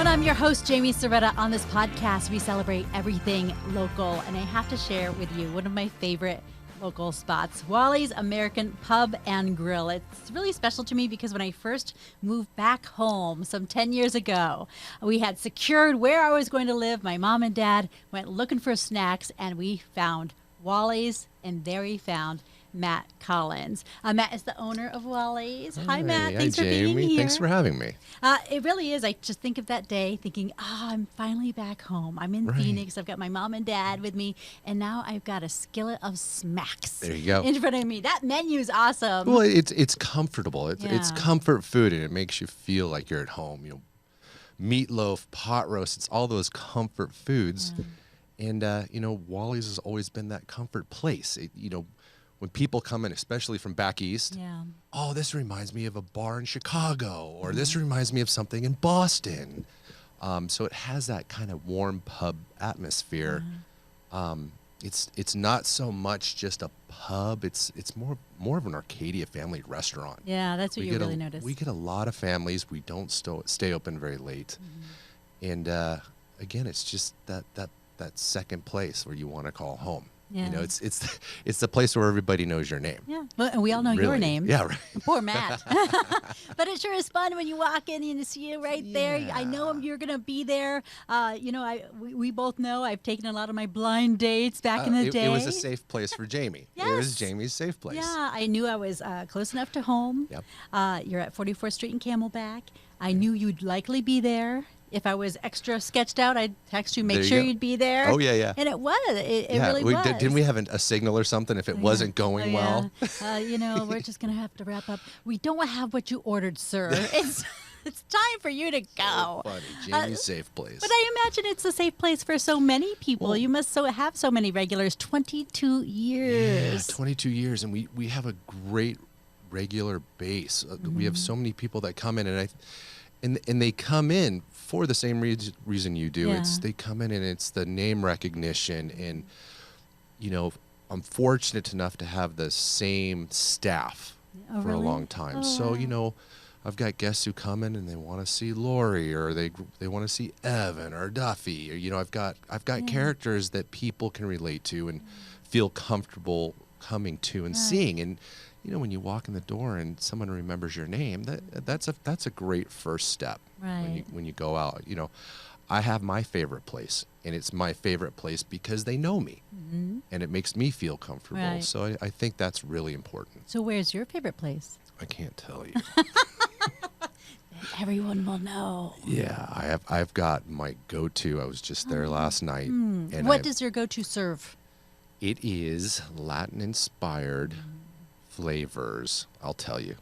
everyone. I'm your host, Jamie Cervetta. On this podcast, we celebrate everything local, and I have to share with you one of my favorite local spots, Wally's American Pub and Grill. It's really special to me because when I first moved back home some 10 years ago, we had secured where I was going to live. My mom and dad went looking for snacks, and we found Wally's, and there we found Matt Collins. Matt is the owner of Wally's. Hi, Matt. Thanks for being here. Thanks for having me. It really is. I just think of that day thinking, I'm finally back home. I'm in Phoenix. I've got my mom and dad with me, and now I've got a skillet of smacks There you go. in front of me. That menu is awesome. Well, it's comfortable. It's comfort food, and it makes you feel like you're at home. You know, meatloaf, pot roast, it's all those comfort foods. And, Wally's has always been that comfort place. When people come in, especially from back east, oh, this reminds me of a bar in Chicago, or this reminds me of something in Boston. So it has that kind of warm pub atmosphere. It's not so much just a pub. It's more of an Arcadia family restaurant. Yeah, that's what you really notice. We get a lot of families. We don't stay open very late. And again, it's just that second place where you want to call home. Yeah. It's the place where everybody knows your name. Yeah, well, and we all know your name. Yeah, right. Poor Matt. But it sure is fun when you walk in and you see you right there. I know you're going to be there. We both know I've taken a lot of my blind dates back in the day. It was a safe place for Jamie. Yes. It was Jamie's safe place. Yeah, I knew I was close enough to home. Yep. You're at 44th Street in Camelback. I knew you'd likely be there. If I was extra sketched out, I'd text you, make sure you'd be there. Oh, yeah. And it was. It really was. Didn't we have a signal or something if it wasn't going well? We're just going to have to wrap up. We don't have what you ordered, sir. It's time for you to go. So funny. Jamie's safe place. But I imagine it's a safe place for so many people. Well, you must have so many regulars. 22 years. Yeah, 22 years. And we have a great regular base. We have so many people that come in, and they come in for the same reason you do. They come in and it's the name recognition, and I'm fortunate enough to have the same staff for a long time. So I've got guests who come in and they want to see Lori, or they want to see Evan or Duffy, or I've got characters that people can relate to and feel comfortable coming to and seeing. And when you walk in the door and someone remembers your name, that's a great first step. Right. When you go out. I have my favorite place, and it's my favorite place because they know me, and it makes me feel comfortable. Right. So I think that's really important. So where's your favorite place? I can't tell you. Everyone will know. Yeah, I've got my go-to. I was just there last night. And what does your go-to serve? It is Latin-inspired flavors. I'll tell you,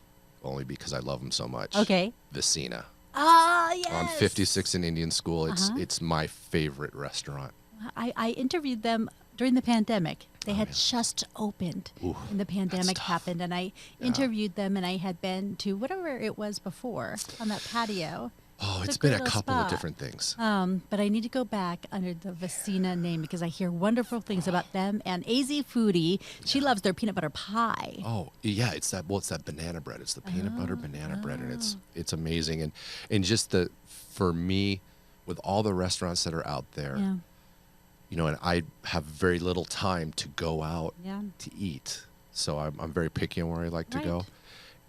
only because I love them so much. Okay. Vicina. Ah, yes. On 56 in Indian School. It's my favorite restaurant. I interviewed them during the pandemic. They had just opened and the pandemic happened, and I interviewed them, and I had been to whatever it was before on that patio. Oh, it's been a couple of different things. But I need to go back under the Vicina name because I hear wonderful things about them. And AZ Foodie, she loves their peanut butter pie. Oh, yeah, it's that banana bread. It's the peanut butter banana bread, and it's amazing. And just for me, with all the restaurants that are out there, and I have very little time to go out to eat. So I'm very picky on where I like to go.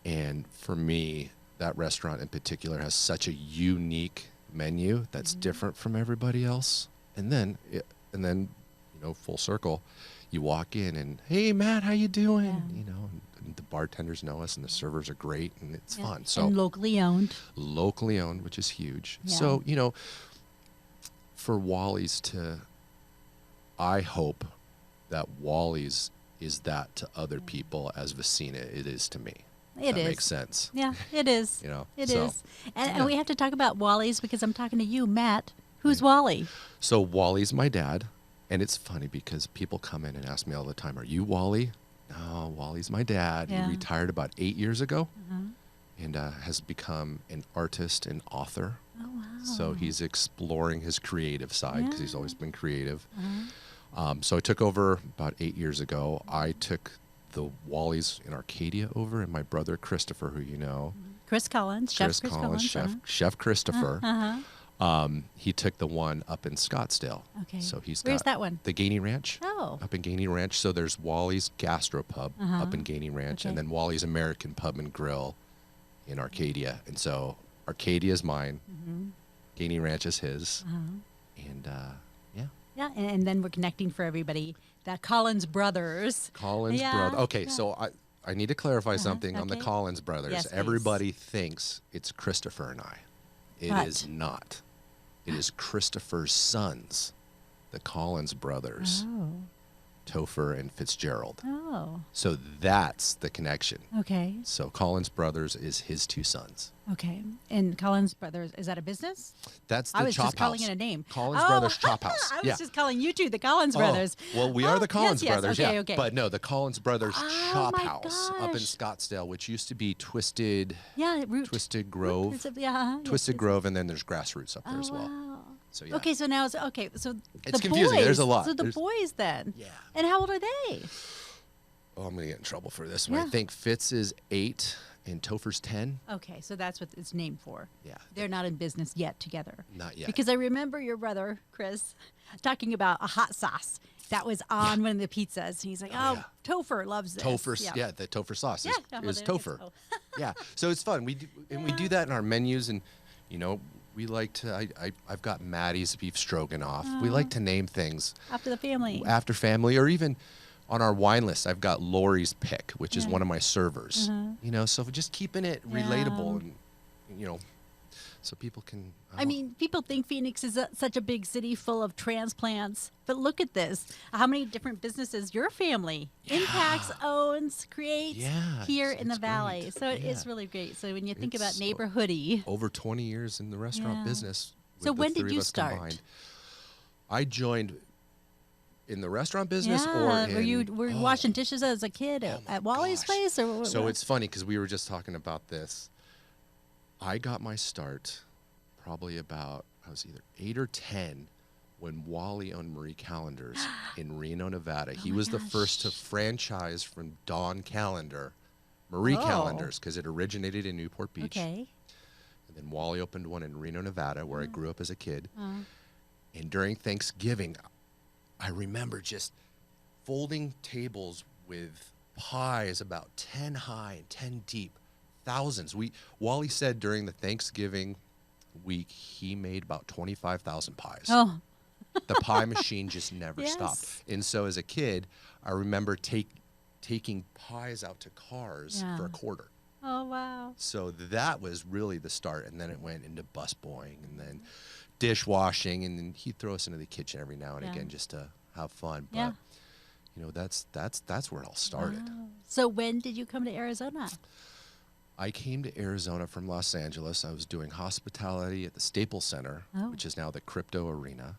And for me, that restaurant in particular has such a unique menu that's different from everybody else. And then full circle, you walk in and, hey, Matt, how you doing? And the bartenders know us, and the servers are great, and it's fun. So and locally owned, which is huge. So for Wally's I hope that Wally's is that to other people as Vicina it is to me. That makes sense. Yeah, it is. It is. And we have to talk about Wally's because I'm talking to you, Matt. Who's Wally? So Wally's my dad. And it's funny because people come in and ask me all the time, are you Wally? No, Wally's my dad. He retired about 8 years ago and has become an artist and author. Oh, wow. So he's exploring his creative side because he's always been creative. So I took over about 8 years ago. I took the Wally's in Arcadia over, and my brother Christopher, who you know. Chris Collins, Chef Chris Collins. Chef Christopher. He took the one up in Scottsdale. Okay. So he's Where's got that one? the Gainey Ranch. Oh. Up in Gainey Ranch. So there's Wally's Gastropub up in Gainey Ranch, Okay. and then Wally's American Pub and Grill in Arcadia. And so Arcadia is mine. Gainey Ranch is his. And yeah. Yeah, and then we're connecting for everybody. The Collins brothers. Collins Yeah, brother. Okay, yeah. so I need to clarify something on the okay. Collins brothers. Yes, please. Everybody thinks it's Christopher and I. It is But- not. It is Christopher's sons, the Collins brothers, Oh. Topher and Fitzgerald. Oh. So that's the connection. Okay. So Collins brothers is his two sons. Okay. And Collins Brothers, is that a business? That's the I was Chop just calling House. it a name. Collins Oh, Brothers Chop House. I was Yeah. just calling you two the Collins Oh, Brothers. well, we are the Collins yes, brothers, okay, yeah. okay. But no, the Collins Brothers Oh, Chop my House up in gosh. Scottsdale, which used to be Twisted Twisted Grove. Yeah. Twisted Grove, and then there's Grassroots up there as well. Wow. So yeah. Okay, so now So It's the confusing. boys. There's a lot. So the There's- boys then. Yeah. And how old are they? Oh, I'm gonna get in trouble for this one. Yeah. I think Fitz is 8 and Topher's 10. Okay, so that's what it's named for. Yeah. They're not in business yet together. Not yet. Because I remember your brother, Chris, talking about a hot sauce that was on one of the pizzas. And he's like, yeah. Topher loves this. Topher, the Topher sauce Yeah, is, well, is there it is. Topher. Oh. Yeah. So it's fun. We do that in our menus, and you know, we like to. I've got Maddie's beef stroganoff. We like to name things After the family. after family, or even on our wine list, I've got Lori's Pick, which is one of my servers. You know, so just keeping it relatable, and you know, so people can. I mean, people think Phoenix is such a big city full of transplants, but look at this. How many different businesses your family impacts, owns, creates Yeah, here it's- in the it's valley. great. So it's Yeah. really great. So when you think about It's neighborhoody. over 20 years in the restaurant Yeah. business. So with the when did three of you us start? combined. I joined in the restaurant business, Yeah, or were you in, washing dishes as a kid my at Wally's gosh. place, or what? So it's funny because we were just talking about this. I got my start probably about, I was either 8 or 10 when Wally owned Marie Callender's in Reno, Nevada. He my was the first to gosh. franchise from Dawn Callender, Marie Oh. Callender's, because it originated in Newport Beach. Okay. And then Wally opened one in Reno, Nevada, where I grew up as a kid. Oh. And during Thanksgiving, I remember just folding tables with pies about 10 high and 10 deep, thousands. Wally said during the Thanksgiving week, he made about 25,000 pies. Oh. The pie machine just never Yes. stopped. And so as a kid, I remember taking pies out to cars for Yeah. a quarter. Oh, wow. So that was really the start, and then it went into busboying, and then dishwashing, and then he'd throw us into the kitchen every now and Yeah. again just to have fun. But Yeah. you know, that's where it all started. Wow. So when did you come to Arizona? I came to Arizona from Los Angeles. I was doing hospitality at the Staples Center, Oh. which is now the Crypto Arena.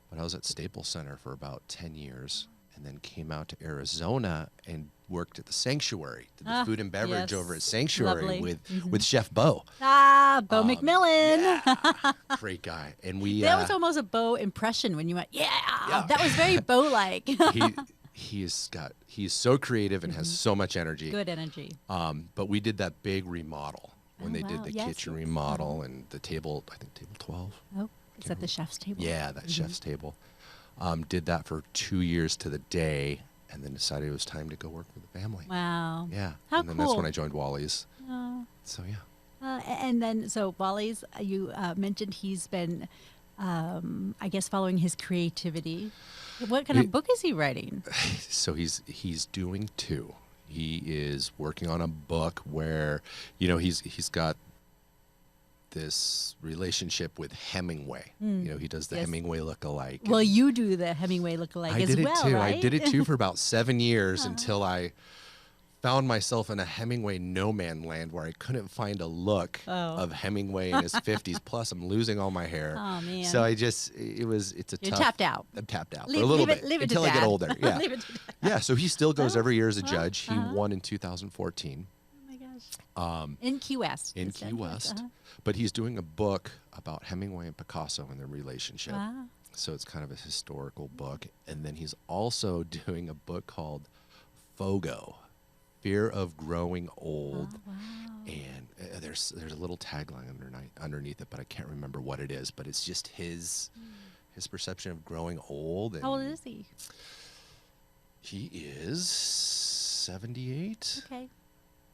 But I was at Staples Center for about 10 years, and then came out to Arizona and worked at the Sanctuary, did the Ah, food and beverage yes. over at Sanctuary Lovely. with Chef Bo. Bo McMillan. Yeah, great guy. And we That was almost a Bo impression when you went, yeah. Yeah. That was very Bo-like. he's so creative and has so much energy. Good energy. But we did that big remodel when Oh, they wow. did the Yes, kitchen yes. remodel and the table, I think table 12. Oh, is that the chef's table? Yeah, that chef's table. Did that for 2 years to the day, and then decided it was time to go work with the family. Wow. Yeah. How and then that's when cool. I joined Wally's. Oh. So yeah. And then, so Wally's, you mentioned he's been, I guess, following his creativity. What kind of book is he writing? So he's doing 2. He is working on a book where, you know, he's got this relationship with Hemingway. You know, he does the Yes. Hemingway look-alike. Well, and you do the Hemingway lookalike I as did it well, too. right? I did it too for about 7 years until I found myself in a Hemingway no man land where I couldn't find a look Oh. of Hemingway in his 50s. Plus, I'm losing all my hair. Oh, man. So it's a You're tough. tapped out. I'm tapped out Leave- for a little leave it- bit leave it to until I get Dad. older. Yeah. Leave it to Dad. Yeah. So he still goes Oh, every year as a well, judge. He won in 2014 Oh, my gosh. In Key West. in you Key said, yes, West, but he's doing a book about Hemingway and Picasso and their relationship. Wow. So it's kind of a historical book. And then he's also doing a book called FOGO, Fear of Growing Old. Oh, wow. And there's a little tagline underneath it, but I can't remember what it is. But it's just his perception of growing old. And How old is he? he is 78. Okay.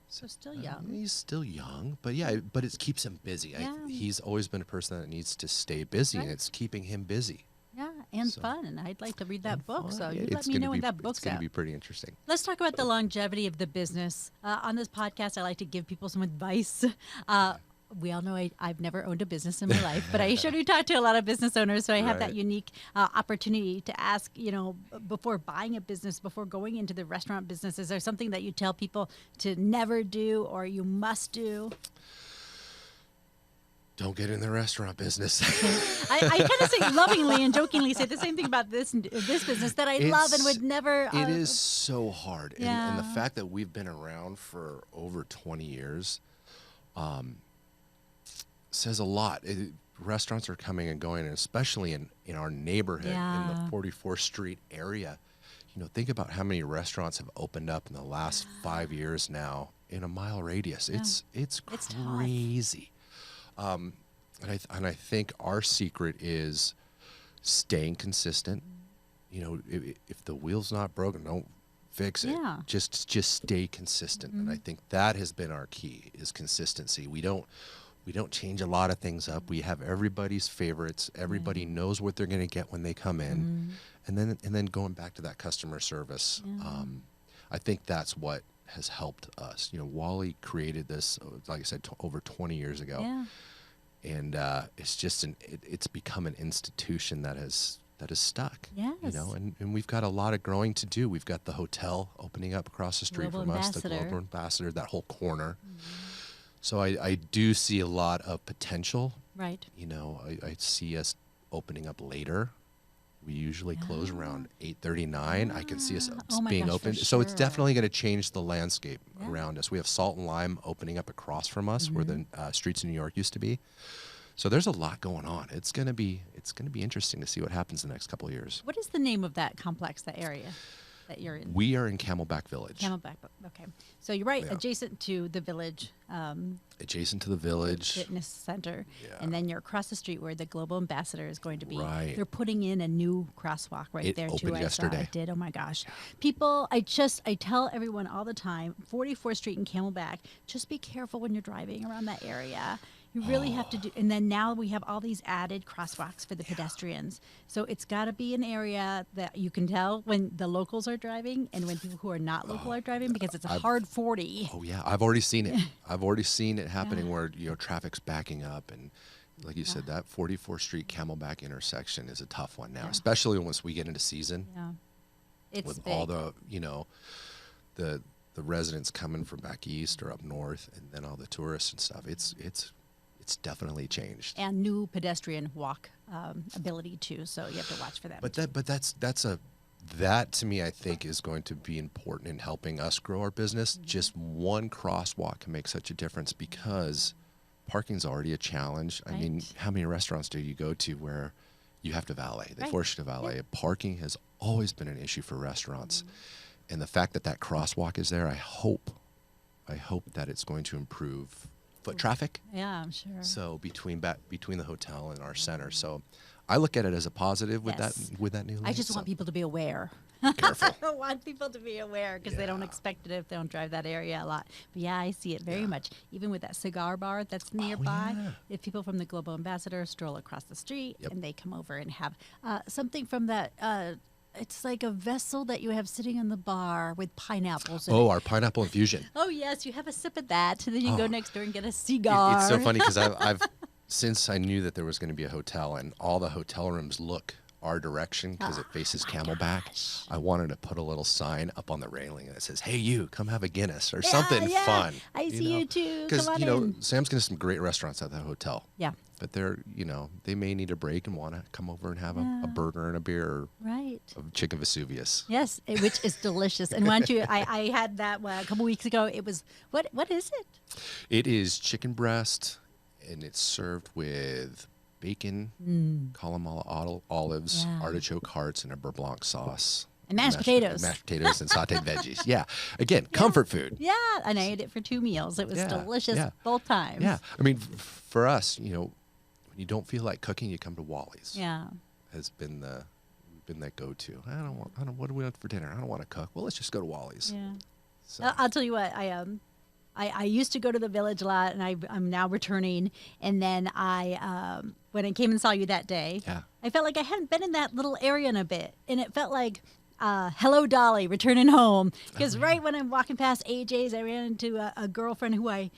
So still young. He's still young, but but it keeps him busy. Yeah. He's always been a person that needs to stay busy, and it's keeping him busy. Yeah, and fun. And I'd like to read that book. Fun. So Yeah, you let me know when that book's It's going out. to be pretty interesting. Let's talk about the longevity of the business. On this podcast, I like to give people some advice. We all know I've never owned a business in my life, but I sure do talk to a lot of business owners. So I have that Right. unique opportunity to ask, before buying a business, before going into the restaurant business, is there something that you tell people to never do or you must do? Don't get in the restaurant business. I kind of say lovingly and jokingly say the same thing about this business that I love and would never. It is so hard. And the Yeah. fact that we've been around for over 20 years says a lot. Restaurants are coming and going, and especially in our neighborhood, in Yeah. the 44th Street area. Think about how many restaurants have opened up in the last 5 years now in a mile radius. Yeah. It's It's tough. crazy. And I think our secret is staying consistent. If the wheel's not broken, don't fix it. Yeah. Just stay consistent. And I think that has been our key, is consistency. We don't change a lot of things up. We have everybody's favorites. Everybody knows what they're going to get when they come in. And then going back to that customer service. I think that's what has helped us. Wally created this, like I said, over 20 years ago. Yeah. And it's just it's become an institution that is stuck. Yes. And we've got a lot of growing to do. We've got the hotel opening up across the street Global from us, the Ambassador. Global Ambassador, that whole corner. So I do see a lot of potential. Right. I see us opening up later. We usually close around 8:39. I can see us Oh my being gosh, open. for So it's sure. definitely going to change the landscape around us. We have Salt and Lime opening up across from us, where the streets in New York used to be. So there's a lot going on. It's going to be interesting to see what happens in the next couple of years. What is the name of that complex, that area that you're in? We are in Camelback Village. Camelback. Okay. So you're right, Yeah. adjacent to the village. Adjacent to the village. Fitness center, Yeah. and then you're across the street where the Global Ambassador is going to be. Right. They're putting in a new crosswalk right It there too. opened I yesterday. saw it did. Oh my gosh, people! I tell everyone all the time, 44th Street and Camelback. Just be careful when you're driving around that area. You really have to do. And then now we have all these added crosswalks for the pedestrians. So it's got to be an area that you can tell when the locals are driving and when people who are not local are driving, because it's a hard 40. Oh yeah, I've already seen it. I've already seen it happening where traffic's backing up, and like you said, that 44th Street Camelback intersection is a tough one now, especially once we get into season. Yeah, it's with big. all the the residents coming from back east or up north, and then all the tourists and stuff. It's definitely changed. And new pedestrian walk ability too, so you have to watch for that. That to me, I think, is going to be important in helping us grow our business. Just one crosswalk can make such a difference, because parking's already a challenge. I mean, Right. how many restaurants do you go to where you have to valet? They Right. force you to valet. Parking has always been an issue for restaurants. And the fact that crosswalk is there, I hope that it's going to improve foot traffic. Yeah, I'm sure. So between the hotel and our center. So I look at it as a positive with Yes. that new lane. I just want people to be aware. Careful. I want people to be aware, because they don't Yeah. expect it if they don't drive that area a lot. But yeah, I see it very much. Even with that cigar bar that's nearby, yeah. if people from the Global Ambassador stroll across the street Yep. and they come over and have something from that, it's like a vessel that you have sitting in the bar with pineapples in it. Oh, our pineapple infusion. Oh yes, you have a sip of that, and then you go Oh. next door and get a cigar. It's so funny because I've since I knew that there was going to be a hotel, and all the hotel rooms look our direction because it faces Camelback. gosh. I wanted to put a little sign up on the railing that says, "Hey, you, come have a Guinness," or something yeah. fun. I see you too. Because Come on in. Sam's going to some great restaurants at that hotel. Yeah. But they may need a break and want to come over and have a burger and a beer, or Right. a chicken Vesuvius. Yes, which is delicious. And why don't you? I had that a couple weeks ago. It was what is it? It is chicken breast, and it's served with bacon, Kalamala olives, Yeah. artichoke hearts, and a beurre blanc sauce. And mashed potatoes. Mashed potatoes and sauteed veggies. Yeah. Again, comfort food. Yeah, and I ate it for 2 meals. It was delicious both times. Yeah. I mean, for us, you know, when you don't feel like cooking, you come to Wally's. Yeah. Has been that go-to. What do we want for dinner? I don't want to cook. Well, let's just go to Wally's. Yeah. So. I'll tell you what, I used to go to the Village a lot, and I'm now returning. And then when I came and saw you that day, I felt like I hadn't been in that little area in a bit, and it felt like hello, Dolly, returning home. Because right when I'm walking past AJ's, I ran into a girlfriend who I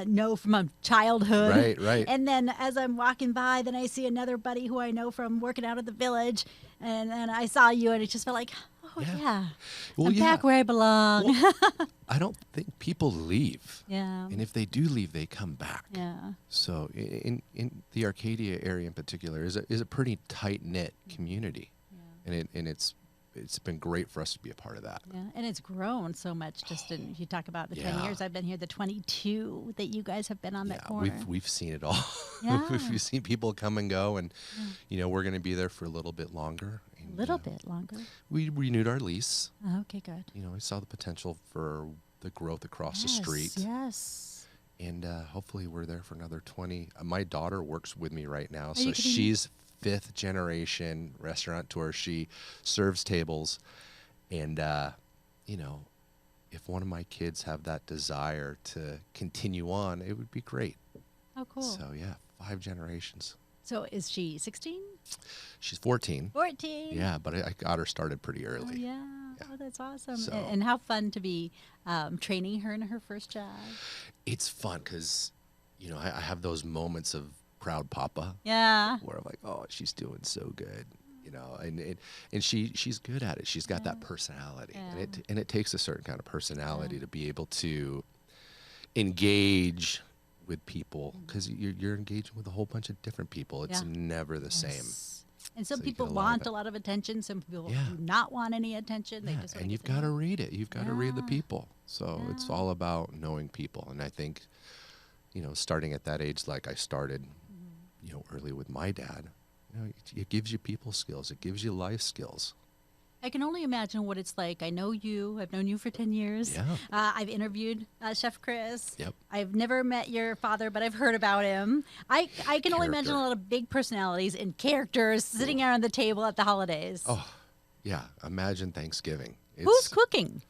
know from a childhood. Right. And then as I'm walking by, then I see another buddy who I know from working out at the Village, and I saw you, and it just felt like, oh yeah, well, I'm back where I belong. Well, I don't think people leave. Yeah. And if they do leave, they come back. Yeah. So in the Arcadia area in particular is a pretty tight knit community, and it's been great for us to be a part of that. Yeah, and it's grown so much. Just in, you talk about the 10 years I've been here, the 22 that you guys have been on that corner. We've seen it all. Yeah. We've seen people come and go, and you know, we're going to be there for a little bit longer. A little bit longer. We renewed our lease. Oh, okay, good. You know, we saw the potential for the growth across the street. Yes. And hopefully we're there for another 20. My daughter works with me right now, so she's 5th generation restaurateur. She serves tables, and you know, if one of my kids have that desire to continue on, it would be great. Oh, cool. So yeah, 5 generations. So is she 16? She's 14. 14. Yeah, but I got her started pretty early. Oh, yeah. Oh, that's awesome. So, and how fun to be training her in her first job. It's fun because, you know, I have those moments of proud papa. Yeah. Where I'm like, oh, she's doing so good. You know, and she's good at it. She's got that personality, and it takes a certain kind of personality to be able to engage with people, because you're engaging with a whole bunch of different people. It's never the same. And some people want a lot of attention. Some people do not want any attention. They just and you've got to read it. You've got to read the people. So it's all about knowing people. And I think, you know, starting at that age, like I started, you know, early with my dad, you know, it gives you people skills. It gives you life skills. I can only imagine what it's like. I know you. I've known you for 10 years. Yeah. I've interviewed Chef Chris. Yep. I've never met your father, but I've heard about him. I can only imagine a lot of big personalities and characters sitting around the table at the holidays. Oh, yeah. Imagine Thanksgiving. Who's cooking?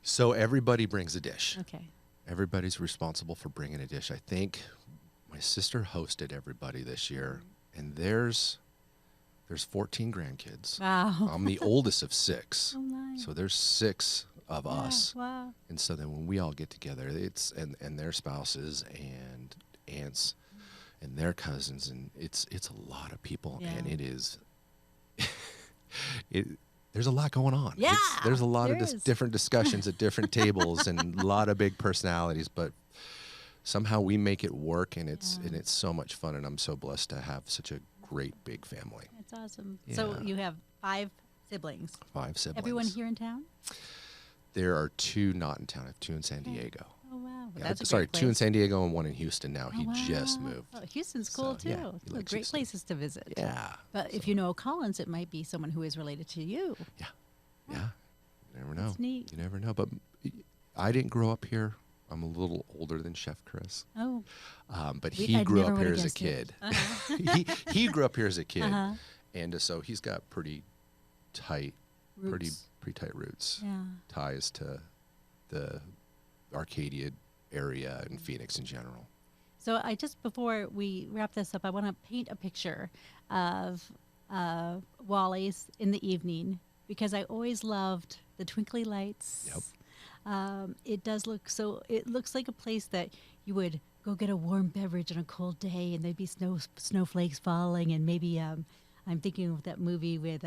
So everybody brings a dish. Okay. Everybody's responsible for bringing a dish. I think my sister hosted everybody this year, and there's 14 grandkids. Wow. I'm the oldest of 6. Oh, nice. So there's 6 of us. Wow. And so then when we all get together, it's and their spouses and aunts and their cousins, and it's a lot of people, and it is there's a lot going on. Yeah. There's a lot of different discussions at different tables and a lot of big personalities, but somehow we make it work, and it's so much fun, and I'm so blessed to have such a great big family. That's awesome. Yeah. So you have 5 siblings. 5 siblings. Everyone here in town? There are 2 not in town. I have 2 in San Diego. Oh, wow. Well, Yeah, that's a sorry, great 2 in place. San Diego and 1 in Houston now. Oh, He just wow. moved. Oh, Houston's cool, So, too. yeah, he Those are likes great Houston. places to visit. Yeah. But if you know Collins, it might be someone who is related to you. Yeah. You never know. That's neat. You never know. But I didn't grow up here. I'm a little older than Chef Chris. Oh. But I'd he grew never up here would've as a guessed it. kid. He grew up here as a kid. Uh-huh. And so he's got pretty tight, pretty tight roots. Yeah. Ties to the Arcadia area and Phoenix in general. So before we wrap this up, I want to paint a picture of Wally's in the evening, because I always loved the twinkly lights. Yep. It looks like a place that you would go get a warm beverage on a cold day, and there'd be snowflakes falling, and maybe I'm thinking of that movie with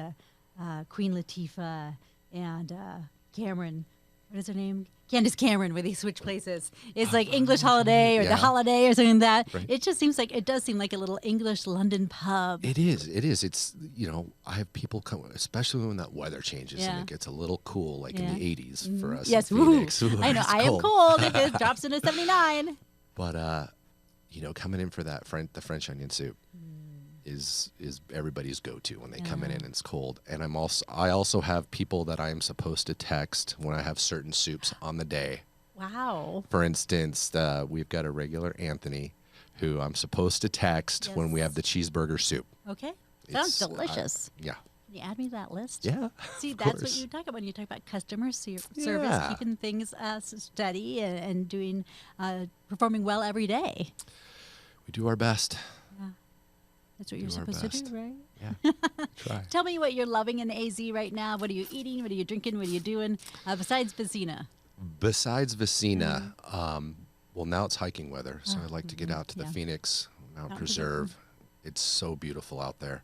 Queen Latifah and Cameron. What is her name? Candace Cameron, where they switch places. It's like English Holiday or The Holiday or something like that. Right. It does seem like a little English London pub. It is. It's, you know, I have people come, especially when that weather changes and it gets a little cool, like in the 80s for us. Yes, in Phoenix. Ooh, I know. I am cold if it drops into 79. But, you know, coming in for that the French onion soup. is everybody's go-to when they come in and it's cold. And I also have people that I am supposed to text when I have certain soups on the day. Wow. For instance, we've got a regular Anthony who I'm supposed to text when we have the cheeseburger soup. Okay. Sounds delicious. Yeah. Can you add me to that list? Yeah. See, that's what you talk about when you talk about customer service, keeping things steady and doing, performing well every day. We do our best. Yeah. That's what you're supposed to do, right? Yeah. Try. Tell me what you're loving in AZ right now. What are you eating? What are you drinking? What are you doing besides Vicina? Besides Vicina, well, now it's hiking weather, so I like to get out to the Phoenix Mountain Preserve. It's so beautiful out there.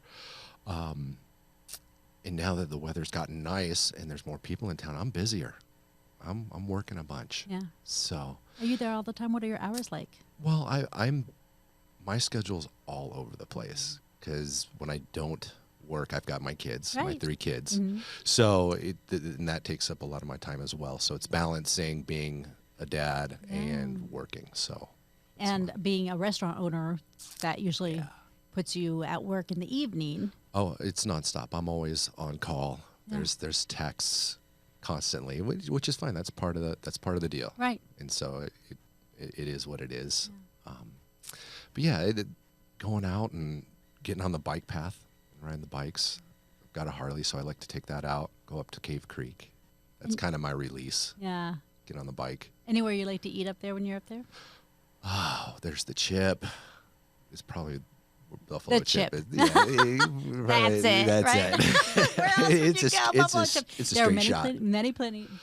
And now that the weather's gotten nice and there's more people in town, I'm busier. I'm working a bunch. Yeah. So. Are you there all the time? What are your hours like? Well, my schedule's all over the place because when I don't work, I've got my kids, my 3 kids. So and that takes up a lot of my time as well. So it's balancing being a dad and working. So. And being a restaurant owner, that usually puts you at work in the evening. Oh, it's nonstop. I'm always on call. Yeah. There's texts constantly, which is fine. That's part of the deal. Right. And so it is what it is. Yeah. But yeah, going out and getting on the bike path, riding the bikes. I've got a Harley, so I like to take that out, go up to Cave Creek. That's kind of my release. Yeah. Get on the bike. Anywhere you like to eat up there when you're up there? Oh, there's the Chip. It's probably Buffalo Chip. Yeah, That's it. It's a straight shot.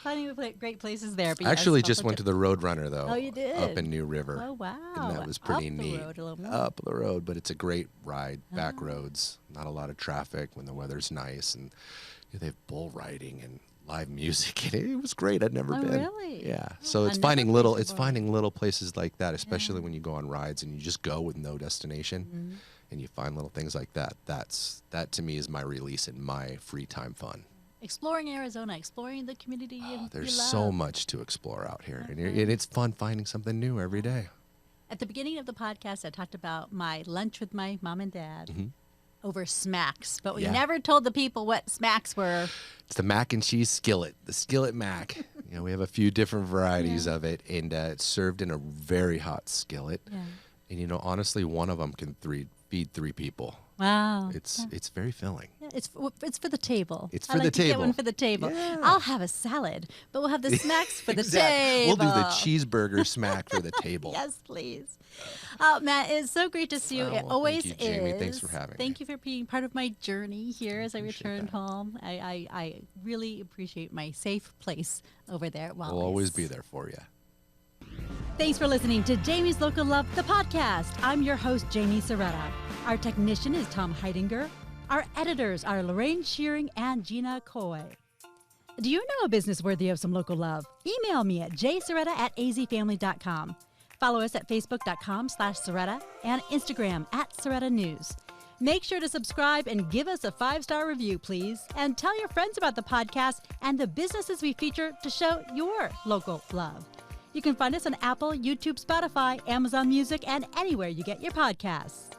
Plenty of great places there. I actually just went to the Roadrunner though. Oh, you did? Up in New River. Oh, wow. And that was pretty neat. Up the road a little more. Up the road, but it's a great ride. Back roads, not a lot of traffic when the weather's nice, and they have bull riding and live music. It was great. I'd never been. Really? Yeah. So it's finding little places like that, especially when you go on rides and you just go with no destination. And you find little things like that. That to me is my release and my free time fun. Exploring Arizona, exploring the community. There's so much to explore out here, and it's fun finding something new every day. At the beginning of the podcast, I talked about my lunch with my mom and dad over smacks, but we never told the people what smacks were. It's the mac and cheese skillet, the skillet mac. We have a few different varieties of it, and it's served in a very hot skillet. Yeah. And honestly, one of them can feed 3 people. Wow. It's very filling. Yeah, it's for the table. It's for the table. Get one for the table. Yeah. I'll have a salad, but we'll have the smacks for the table. We'll do the cheeseburger smack for the table. Yes, please. Oh, Matt, it's so great to see you. It always thank you, Jamie. Thanks for having me. Thank you for being part of my journey here as I returned home. I really appreciate my safe place over there at Wally's. We'll always be there for you. Thanks for listening to Jamie's Local Love, the podcast. I'm your host, Jamie Soretta. Our technician is Tom Heidinger. Our editors are Lorraine Shearing and Gina Coy. Do you know a business worthy of some local love? Email me at jsoretta@azfamily.com. Follow us at facebook.com/Soretta and Instagram @SorettaNews. Make sure to subscribe and give us a 5-star review, please. And tell your friends about the podcast and the businesses we feature to show your local love. You can find us on Apple, YouTube, Spotify, Amazon Music, and anywhere you get your podcasts.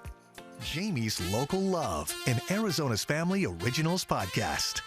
Jamie's Local Love, an Arizona's Family Originals podcast.